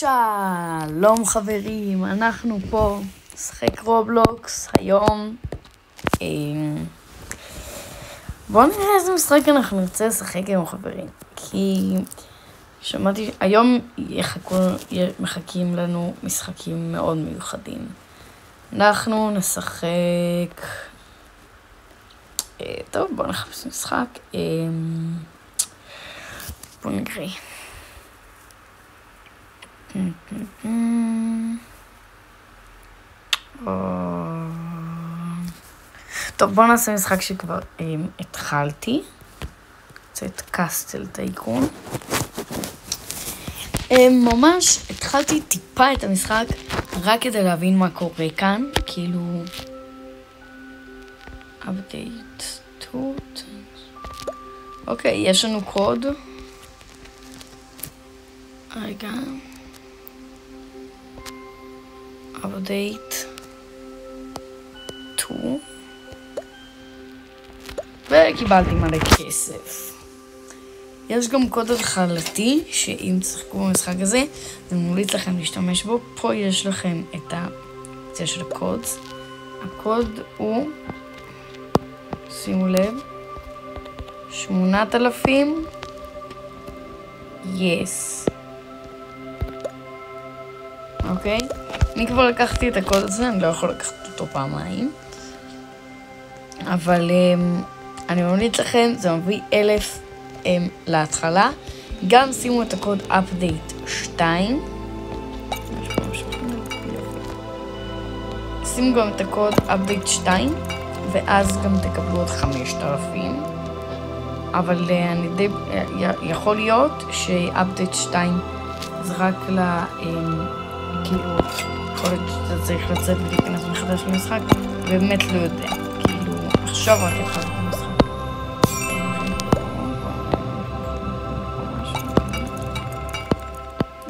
שלום חברים, אנחנו פה נשחק רובלוקס היום. בואו נראה איזה משחק אנחנו נרצה לשחק עם חברים, כי שמעתי היום מחכים לנו משחקים מאוד מיוחדים. אנחנו נשחק טוב, בואו נחפש משחק. בואו נקריא. טוב, בואו נעשה משחק שכבר התחלתי. זה את קסטל טייקון. ממש התחלתי טיפה את המשחק רק כדי להבין מה קורה כאן, כאילו update to. אוקיי, יש לנו קוד. רגע. update to. וקיבלתי מלא כסף. יש גם קוד התחלתי, שאם תשחקו במשחק הזה, זה ממליץ לכם להשתמש בו. פה יש לכם את האופציה של הקוד. הקוד הוא, שימו לב, 8,000 yes. אוקיי? אני כבר לקחתי את הקוד הזה, אני לא יכול לקחת אותו פעמיים. אבל אני ממליץ לכם, זה מביא 1,000 להתחלה. גם שימו את הקוד update 2. שימו גם את הקוד update 2, ואז גם תקבלו עוד 5,000. אבל יכול להיות ש-update 2 זה רק כאילו, יכול להיות שאתה צריך לצאת ולהיכנס מחדש למשחק, באמת לא יודע, כאילו, עכשיו רק התחלתי במשחק.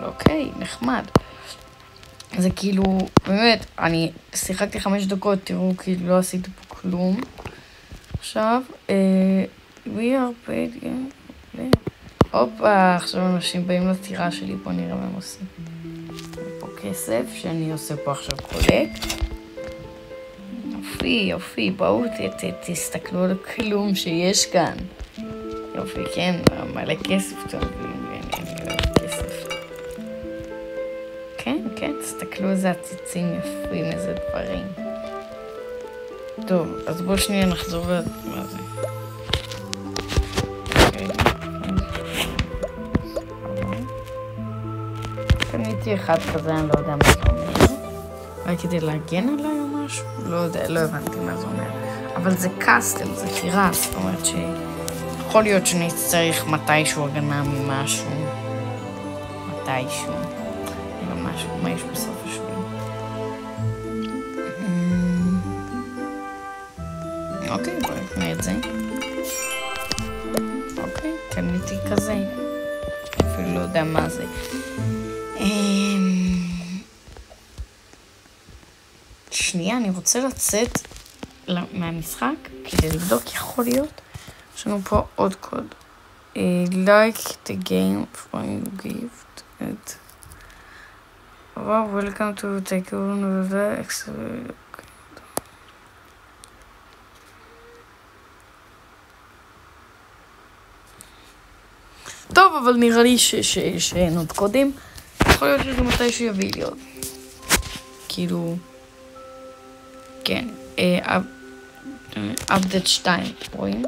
אוקיי, נחמד. זה כאילו, באמת, אני שיחקתי 5 דקות, תראו, כאילו, לא עשיתי פה כלום. עכשיו, we are paid, הופה, עכשיו אנשים באים לטירה שלי, פה נראה מה הם עושים. כסף שאני עושה פה עכשיו קולקט. יופי, יופי, בואו תסתכלו על הכלום שיש כאן. יופי, כן, מלא כסף טוב, אני אוהב כסף. כן, כן, תסתכלו איזה עציצים יפים, איזה דברים. טוב, אז בואו שנייה נחזור מה זה. קניתי אחד כזה, אני לא יודע מה זה אומר. אולי כדי להגן עליי או משהו? לא יודע, לא הבנתי מה זה אומר. אבל זה קסטל, זה טירה, זאת אומרת שיכול להיות שנצטרך מתישהו הגנה ממשהו. מתישהו. נראה משהו, מה יש בסוף השביל? אוקיי, בואו נקנה את זה. אוקיי, קניתי כזה. אפילו לא יודע מה זה. שנייה, אני רוצה לצאת מהמשחק כדי לבדוק, יכול להיות. יש לנו פה עוד קוד. Like the game from you gift it. Welcome to take on the excellent. טוב, אבל נראה לי שאין עוד קודים. יכול להיות שזה מתי שיביא לי עוד. כאילו, כן, update 2, רואים?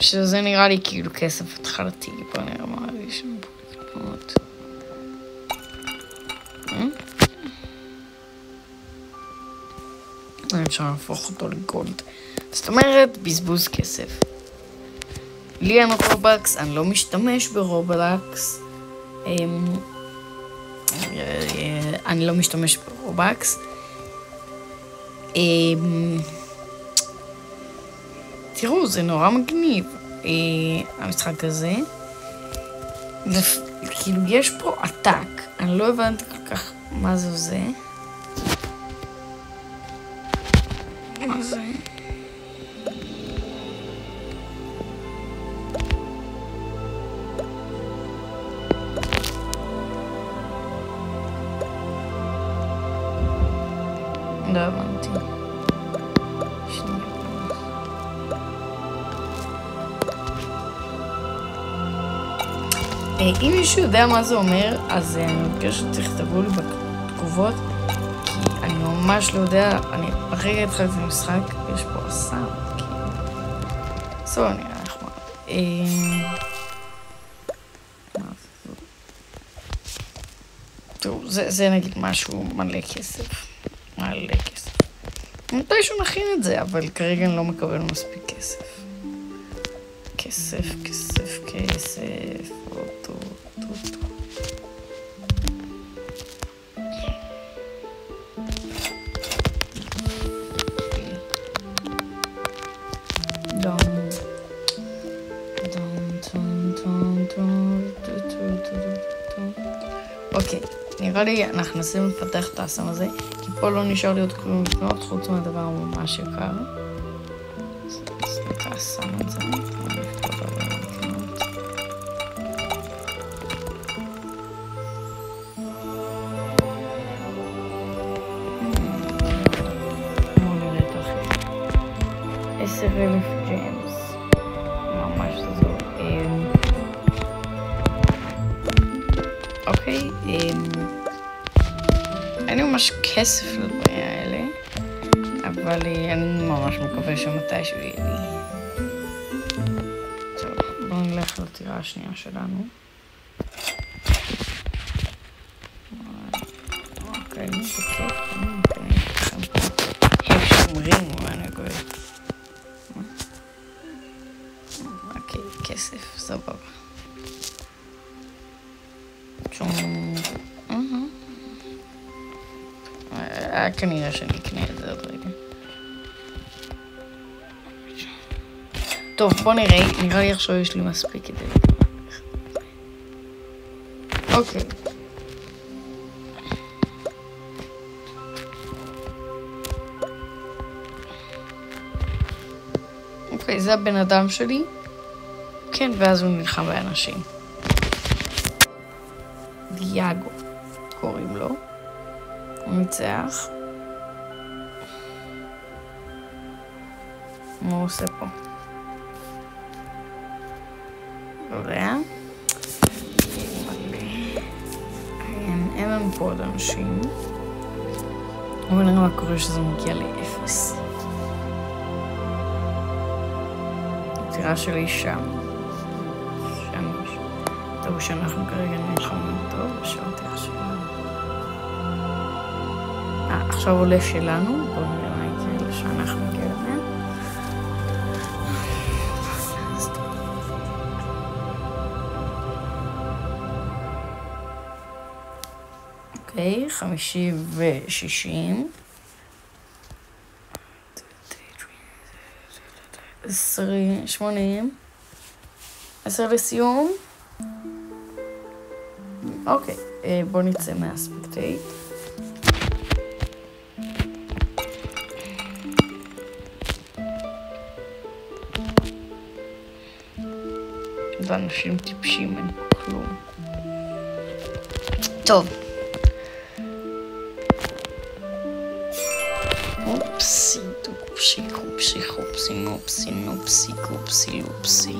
שזה נראה לי כאילו כסף התחלתי. בוא נראה מה יש לנו פה לקנות. אפשר להפוך אותו לגולד. זאת אומרת, בזבוז כסף. לי אין רובלוקס, אני לא משתמש ברובלוקס. אני לא משתמש ברובלוקס. תראו, זה נורא מגניב. המשחק הזה. כאילו, יש פה עתק. אני לא הבנתי כל כך מה זה עושה. מה זה? לא הבנתי. אם מישהו יודע מה זה אומר, אז אני מבקש שתכתבו לי בתגובות, כי אני ממש לא יודע, אני ברגע התחלתי את המשחק, יש פה הסאונד, כאילו. סבבה, נראה נחמד. תראו, זה נגיד משהו מלא כסף. מלא כסף. מתישהו נכין את זה, אבל כרגע אני לא מקבל מספיק כסף. כסף. אוקיי, נראה לי אנחנו נסים לפתח את האסם הזה, כי פה לא נשאר לי עוד כלום לקנות, חוץ מהדבר ממש יקר. אז נקרא האסם הזה, בואו נראה את אחרי 10,000 ג'יימס, ממש זו. אוקיי, אין לי ממש כסף לדברים האלה, אבל אני ממש מקווה שמתישהו יהיה לי. טוב, בואו נלך לטירה השנייה שלנו. אוקיי, זה כיף, הם שומרים ואני גוי. אוקיי, כסף, סבבה. כנראה שאני אקנה את זה עוד רגע. טוב, בוא נראה. נראה לי עכשיו יש לי מספיק כדי לקנות. אוקיי. אוקיי, זה הבן אדם שלי. כן, ואז הוא נלחם באנשים. דיאגו קוראים לו. הוא ניצח. מה הוא עושה פה? לא יודע. אין לנו פה עוד אנשים. אבל נראה מה קורה שזה מגיע לאפס. הטירה שלי שם. טוב שאנחנו כרגע נלחמים טוב, ושאלתי עכשיו. עכשיו עולה שלנו, בואו נראה מה יקרה שאנחנו נגיע לזה. אוקיי, 50 ו-60. 80. 10 לסיום. אוקיי, בואו נצא מהספקטייט. ואנשים טיפשים, אין כלום. טוב. אופסי, אופסי.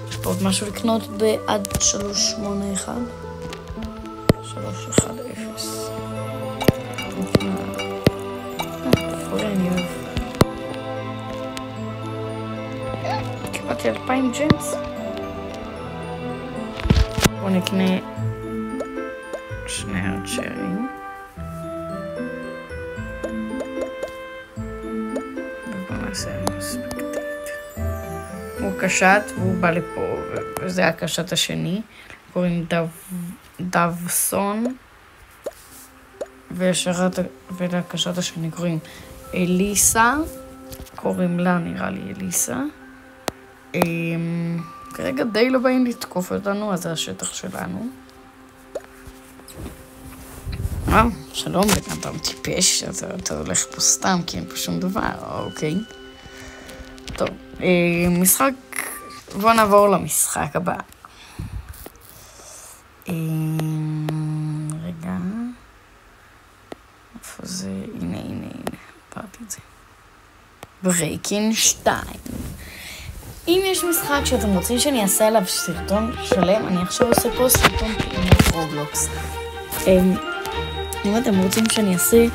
יש פה עוד משהו לקנות בעד 381? 310. אני אוהב. קיבלתי 2,000 ג'יימס. בואו נקנה 2 ארצ'רים. ובואו נעשה ספקטייט. הוא קשת והוא בא לפה, וזה הקשת השני. קוראים דווסון. ולקשת השני קוראים אליסה. קוראים לה נראה לי אליסה. כרגע די לא באים לתקוף אותנו, אז זה השטח שלנו. שלום, בן אדם טיפש, אתה הולך פה סתם, כי אין פה שום דבר, אוקיי. טוב, משחק, בואו נעבור למשחק הבא. ברייקין 2. אם יש משחק שאתם רוצים שאני אעשה עליו סרטון שלם, אני עכשיו עושה פה סרטון עם רובלוקס. אם אתם רוצים שאני אעשה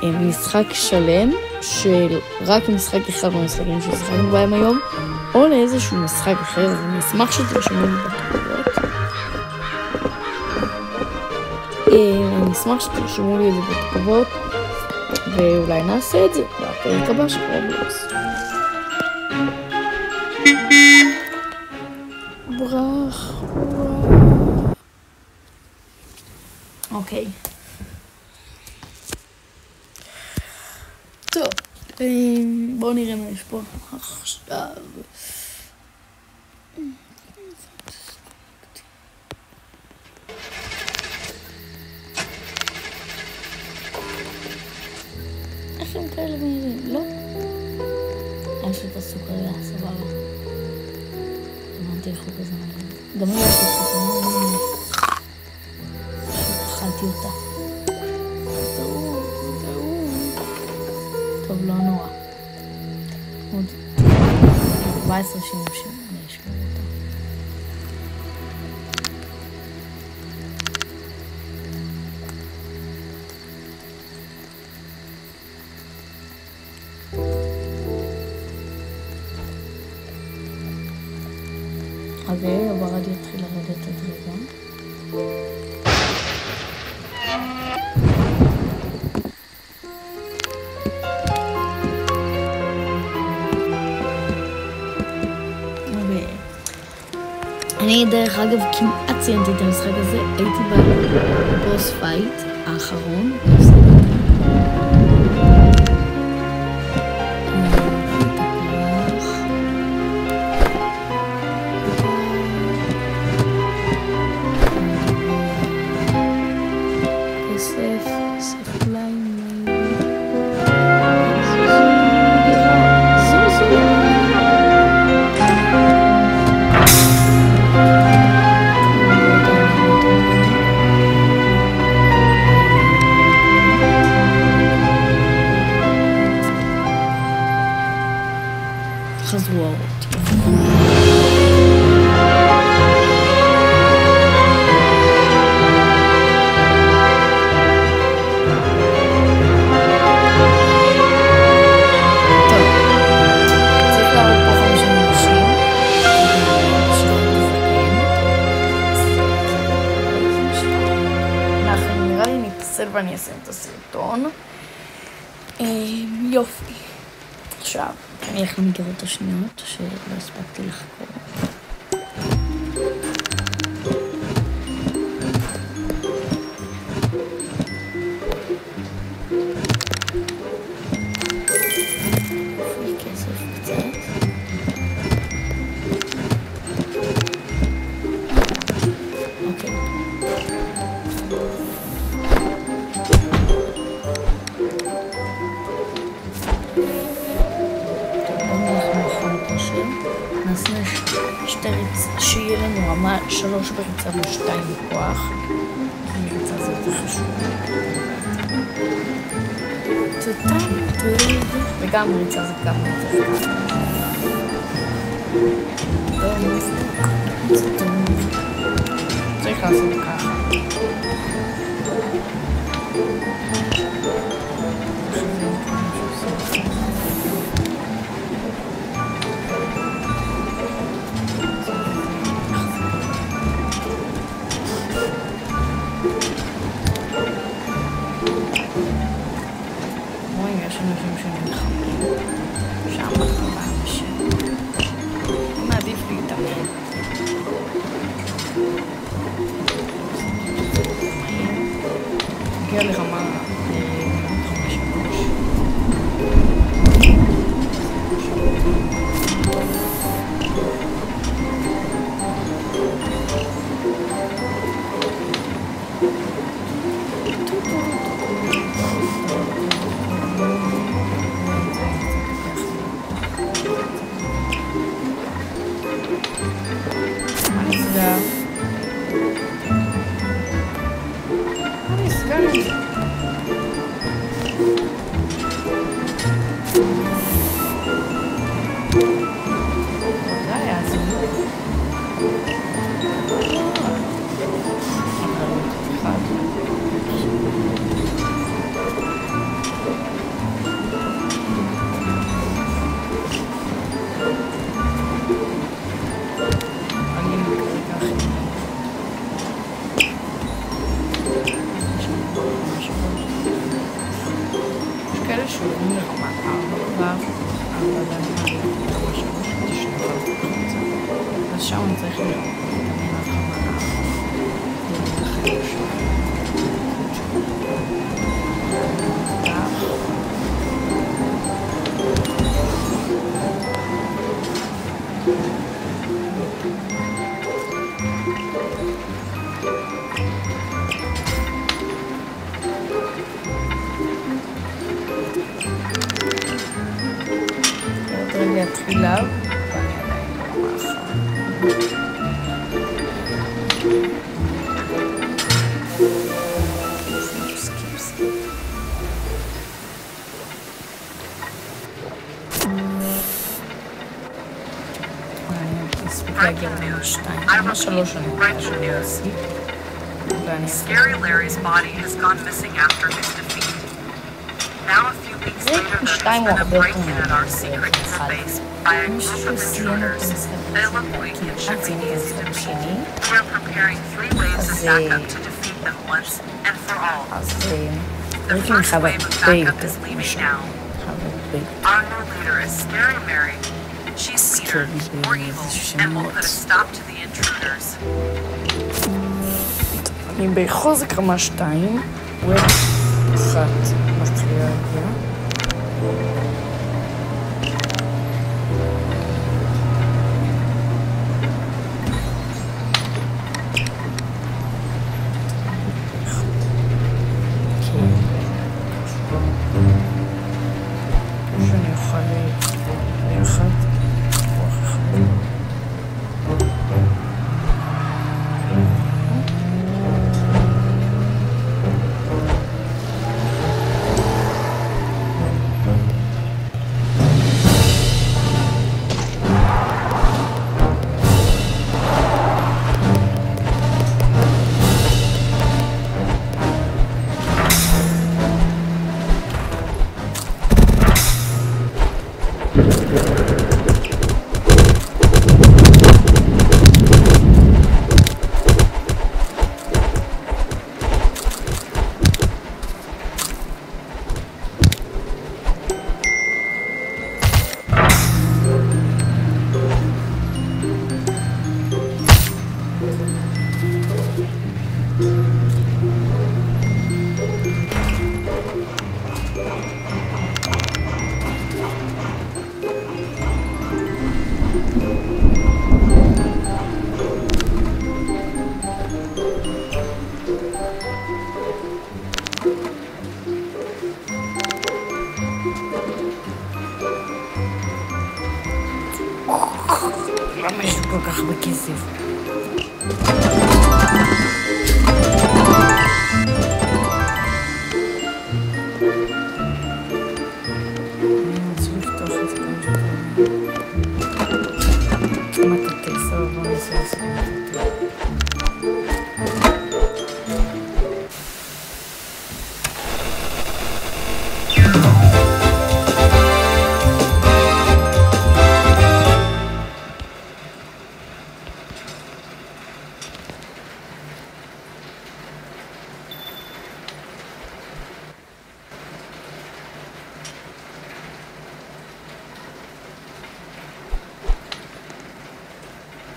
משחק שלם של רק משחק אחד מהמשחקים ששחקנו בהם היום, או לאיזשהו משחק אחר, אז אני אשמח שתרשמו לי בתגובות. אני אשמח שתרשמו לי את זה בתגובות, ואולי נעשה את זה בפרק הבא של רובלוקס. ברח. אוקיי. טוב, בואו נראה מה יש פה עכשיו. איך הם כאלה מהירים? לא? יש את הסוכריה, סבבה. אמרתי איך הוא כזה מהירים. גם אני יש את הסוכריה. אכלתי אותה. טוב, לא נורא. עוד 14 שימושים אני אשמור אותה. אוקיי, הברד יתחיל לרדת את רגע. אני דרך אגב כמעט ציינתי את המשחק הזה, הייתי בבוס פייט האחרון. חזרו האורות. ואני אשים את הסרטון. יופי. עכשיו, אני אלך למגירות השניות שלא הספקתי לחקור. אפוי כסף קצת. אוקיי. שיהיה לנו רמה 3 בריצה ו2 בכוח. הריצה זה יותר חשוב. וגם ריצה זה גם יותר קל. צריך לעשות ככה. אנשים שנלחמים שם אחרי האנשים. מעדיף להתאמן. הגיע לרמה 5-3. שעוברים לרמה 4 כבר, אבל עדיין רמה 3 ותשנה החוצה. אז שם אני צריך לראות להתאמן עד רמה 4. ולכן אפשר. תחילה, ואני עדיין ברמה אחת. אני אספיק להגיע לרמה 2. רמה 3 אני חושבת שאני לא אספיק. ואני אספיק. זה 2 הוא הרבה יותר אחד. אני חושב שהוא סיים את המשחק כמעט סיים את המשחק השני. אז ראיתי מחווה הרבה יותר משם. אני בחוזק רמה 2, ו1 מתחילה להגיע. למה יש לי כל כך הרבה כסף? אני רוצה לפתוח את זה כאן שאתה מטאטא, סבבה, אני אעשה את זה מטאטא.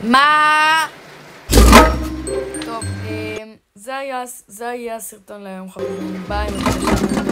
מה? טוב, זה היה הסרטון להיום חברים, ביי, מקווה שאתם